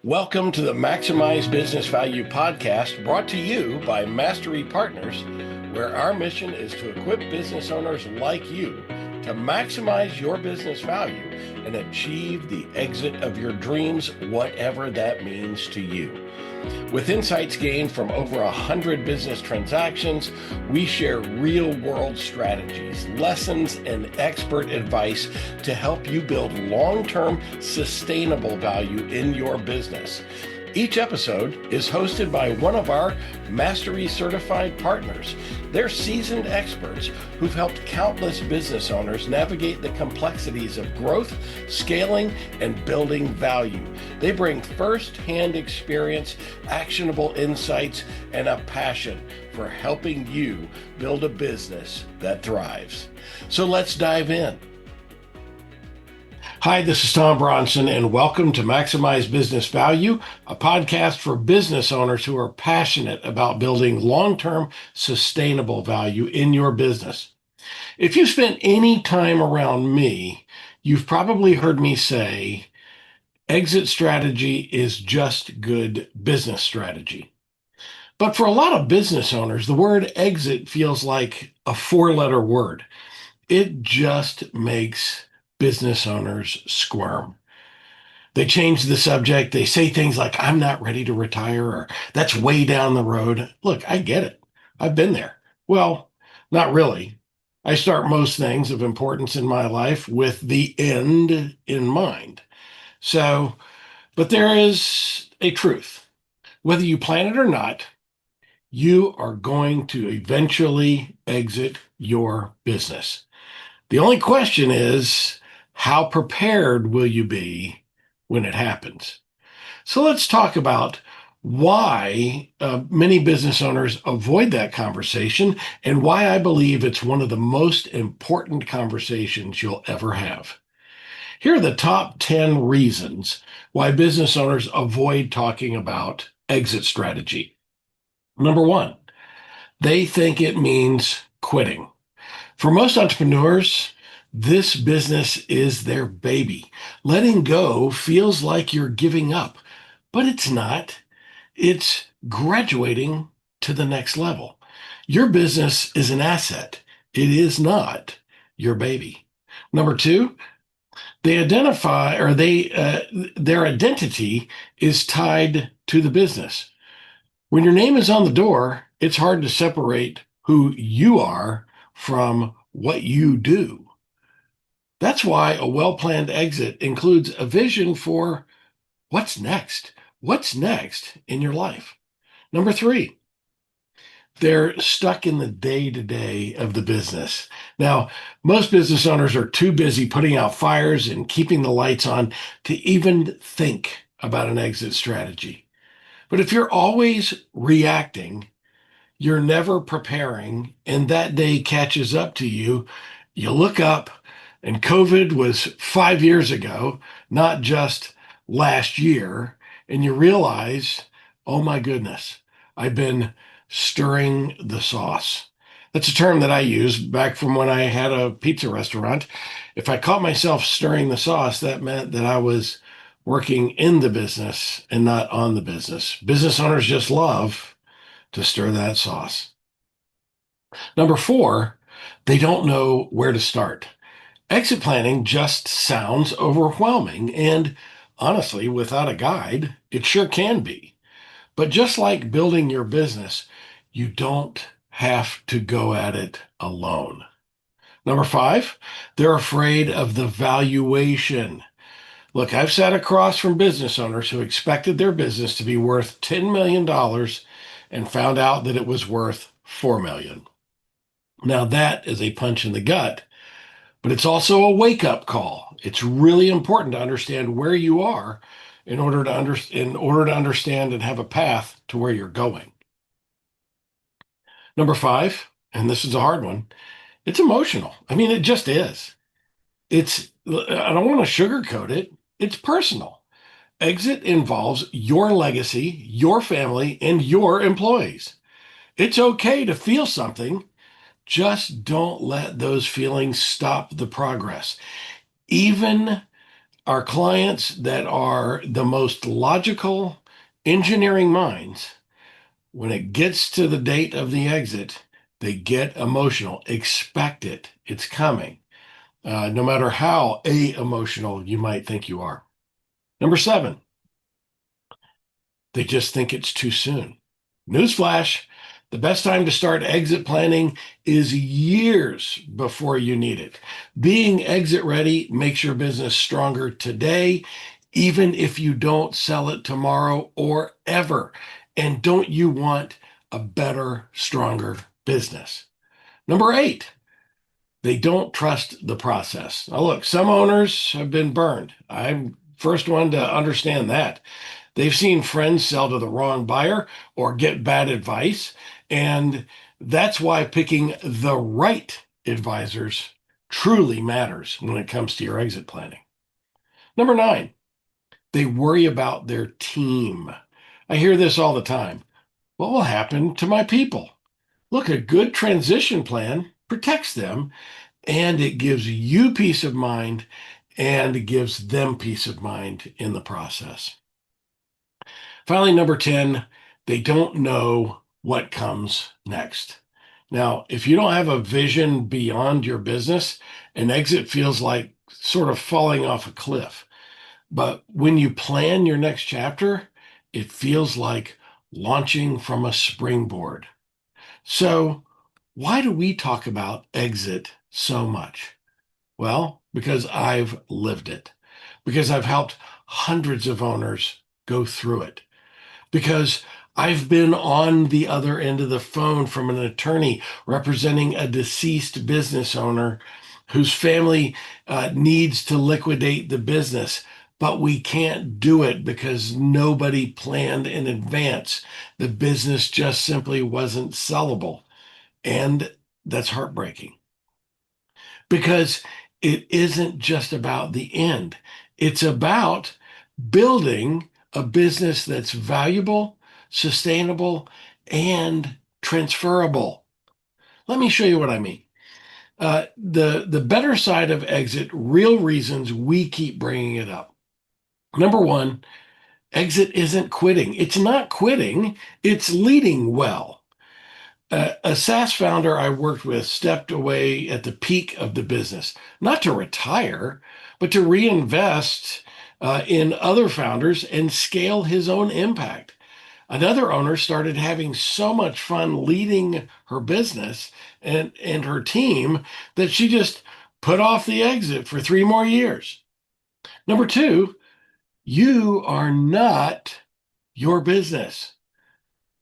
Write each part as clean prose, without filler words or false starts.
Welcome to the Maximize Business Value podcast brought to you by Mastery Partners, where our mission is to equip business owners like you to maximize your business value and achieve the exit of your dreams, whatever that means to you. With insights gained from over 100 business transactions, we share real-world strategies, lessons, and expert advice to help you build long-term, sustainable value in your business. Each episode is hosted by one of our Mastery Certified partners. They're seasoned experts who've helped countless business owners navigate the complexities of growth, scaling, and building value. They bring first-hand experience, actionable insights, and a passion for helping you build a business that thrives. So let's dive in. Hi, this is Tom Bronson, and welcome to Maximize Business Value, a podcast for business owners who are passionate about building long-term, sustainable value in your business. If you spent any time around me, you've probably heard me say, exit strategy is just good business strategy. But for a lot of business owners, the word exit feels like a four-letter word. It just makes business owners squirm. They change the subject. They say things like, I'm not ready to retire, or that's way down the road. Look, I get it. I've been there. Well, not really. I start most things of importance in my life with the end in mind. But there is a truth. Whether you plan it or not, you are going to eventually exit your business. The only question is, how prepared will you be when it happens? So let's talk about why many business owners avoid that conversation and why I believe it's one of the most important conversations you'll ever have. Here are the top 10 reasons why business owners avoid talking about exit strategy. Number one, they think it means quitting. For most entrepreneurs, this business is their baby. Letting go feels like you're giving up, but it's not. It's graduating to the next level. Your business is an asset. It is not your baby. Number two, they identify or their identity is tied to the business. When your name is on the door, it's hard to separate who you are from what you do. That's why a well-planned exit includes a vision for what's next. What's next in your life? Number three, they're stuck in the day-to-day of the business. Now, most business owners are too busy putting out fires and keeping the lights on to even think about an exit strategy. But if you're always reacting, you're never preparing, and that day catches up to you, you look up, and COVID was 5 years ago, not just last year, and you realize, oh my goodness, I've been stirring the sauce. That's a term that I used back from when I had a pizza restaurant. If I caught myself stirring the sauce, that meant that I was working in the business and not on the business. Business owners just love to stir that sauce. Number four, they don't know where to start. Exit planning just sounds overwhelming, and honestly, without a guide, it sure can be. But just like building your business, you don't have to go at it alone. Number five, they're afraid of the valuation. Look, I've sat across from business owners who expected their business to be worth $10 million and found out that it was worth $4 million. Now that is a punch in the gut, but it's also a wake-up call. It's really important to understand where you are in order to understand and have a path to where you're going. Number five, and this is a hard one, it's emotional. I mean, it just is. I don't want to sugarcoat it. It's personal. Exit involves your legacy, your family, and your employees. It's okay to feel something. Just don't let those feelings stop the progress. Even Our clients that are the most logical engineering minds, when it gets to the date of the exit, they get emotional. Expect it. It's coming, no matter how emotional you might think you are. Number seven, they just think it's too soon. Newsflash, the best time to start exit planning is years before you need it. Being exit ready makes your business stronger today, even if you don't sell it tomorrow or ever. And don't you want a better, stronger business? Number eight, they don't trust the process. Now, look, some owners have been burned. I'm first one to understand that. They've seen friends sell to the wrong buyer or get bad advice. And that's why picking the right advisors truly matters when it comes to your exit planning. Number nine, they worry about their team. I hear this all the time. What will happen to my people? Look, a good transition plan protects them, and it gives you peace of mind, and it gives them peace of mind in the process. Finally, number 10, they don't know what comes next. Now, if you don't have a vision beyond your business, an exit feels like sort of falling off a cliff. But when you plan your next chapter, it feels like launching from a springboard. So, why do we talk about exit so much? Well, because I've lived it, because I've helped hundreds of owners go through it, because I've been on the other end of the phone from an attorney representing a deceased business owner whose family needs to liquidate the business, but we can't do it because nobody planned in advance. The business just simply wasn't sellable. And that's heartbreaking because it isn't just about the end, it's about building a business that's valuable, sustainable, and transferable. Let me show you what I mean. The better side of exit, real reasons we keep bringing it up. Number one, exit isn't quitting. It's not quitting, it's leading well. A SaaS founder I worked with stepped away at the peak of the business, not to retire, but to reinvest in other founders and scale his own impact. Another owner started having so much fun leading her business and her team that she just put off the exit for 3 more years. Number two, you are not your business.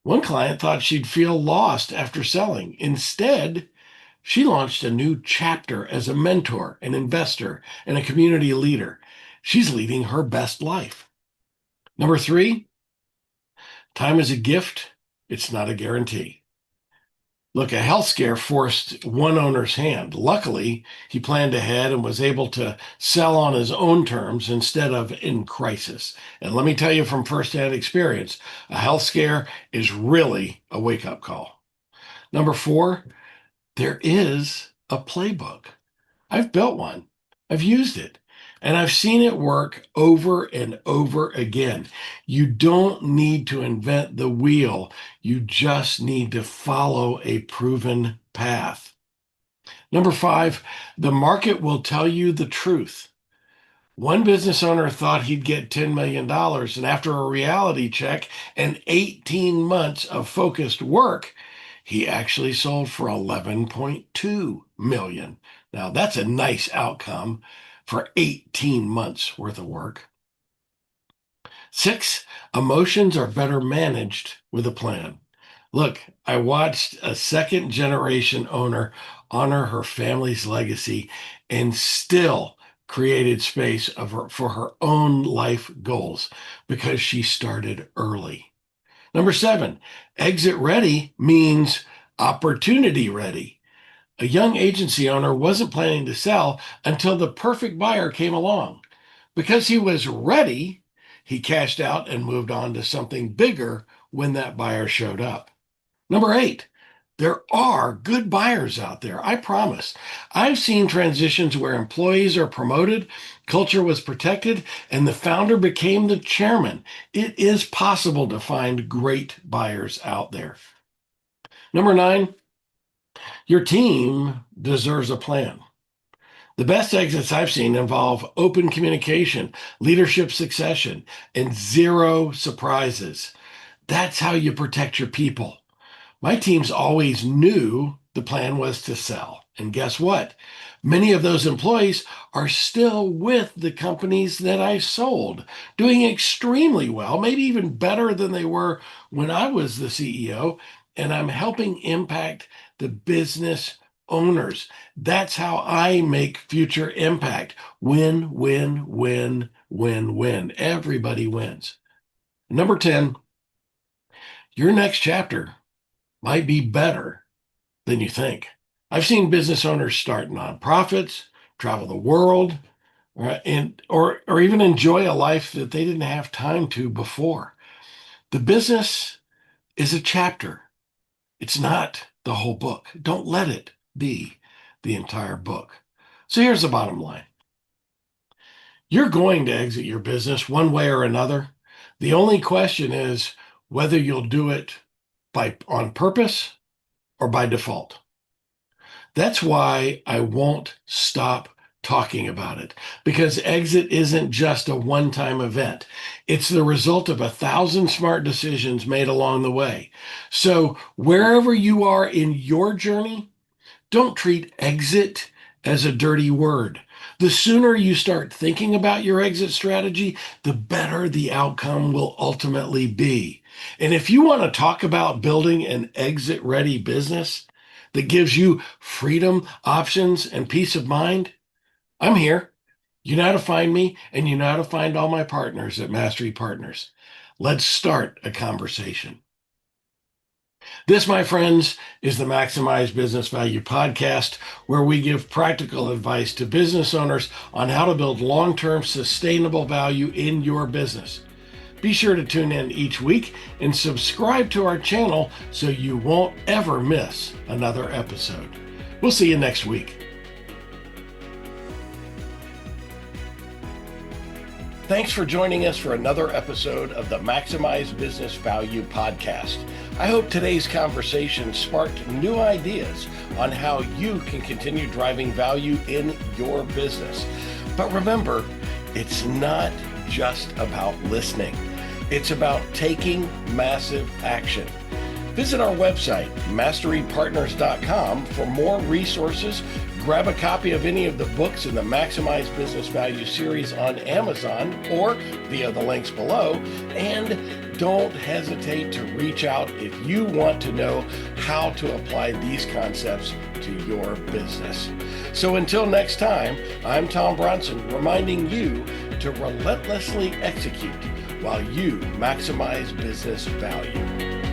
One client thought she'd feel lost after selling. Instead, she launched a new chapter as a mentor, an investor, and a community leader. She's leading her best life. Number three, time is a gift. It's not a guarantee. Look, a health scare forced one owner's hand. Luckily, he planned ahead and was able to sell on his own terms instead of in crisis. And let me tell you from firsthand experience, a health scare is really a wake-up call. Number four, there is a playbook. I've built one. I've used it. And I've seen it work over and over again. You don't need to invent the wheel. You just need to follow a proven path. Number five, the market will tell you the truth. One business owner thought he'd get $10 million, and after a reality check and 18 months of focused work, he actually sold for 11.2 million. Now, that's a nice outcome for 18 months worth of work. Six, emotions are better managed with a plan. Look, I watched a second generation owner honor her family's legacy and still created space for her own life goals because she started early. Number seven, exit ready means opportunity ready. A young agency owner wasn't planning to sell until the perfect buyer came along. Because he was ready, he cashed out and moved on to something bigger when that buyer showed up. Number eight, There are good buyers out there, I promise. I've seen transitions where employees are promoted, culture was protected, and the founder became the chairman. It is possible to find great buyers out there. Number 9, your team deserves a plan. The best exits I've seen involve open communication, leadership succession, and zero surprises. That's how you protect your people. My teams always knew the plan was to sell. And guess what? Many of those employees are still with the companies that I sold, doing extremely well, maybe even better than they were when I was the CEO. And I'm helping impact the business owners. That's how I make future impact. Win, win, win, win, win. Everybody wins. Number 10, your next chapter might be better than you think. I've seen business owners start nonprofits, travel the world, or even enjoy a life that they didn't have time to before. The business is a chapter. It's not the whole book. Don't let it be the entire book. So here's the bottom line. You're going to exit your business one way or another. The only question is whether you'll do it on purpose or by default. That's why I won't stop talking about it, because exit isn't just a one-time event. It's the result of 1,000 smart decisions made along the way. So wherever you are in your journey, don't treat exit as a dirty word. The sooner you start thinking about your exit strategy, the better the outcome will ultimately be. And if you want to talk about building an exit-ready business that gives you freedom, options, and peace of mind, I'm here. You know how to find me, and you know how to find all my partners at Mastery Partners. Let's start a conversation. This, my friends, is the Maximize Business Value podcast, where we give practical advice to business owners on how to build long-term sustainable value in your business. Be sure to tune in each week and subscribe to our channel so you won't ever miss another episode. We'll see you next week. Thanks for joining us for another episode of the Maximize Business Value podcast. I hope today's conversation sparked new ideas on how you can continue driving value in your business. But remember, it's not just about listening. It's about taking massive action. Visit our website, masterypartners.com, for more resources. Grab a copy of any of the books in the Maximize Business Value series on Amazon or via the links below. And don't hesitate to reach out if you want to know how to apply these concepts to your business. So until next time, I'm Tom Bronson, reminding you to relentlessly execute while you maximize business value.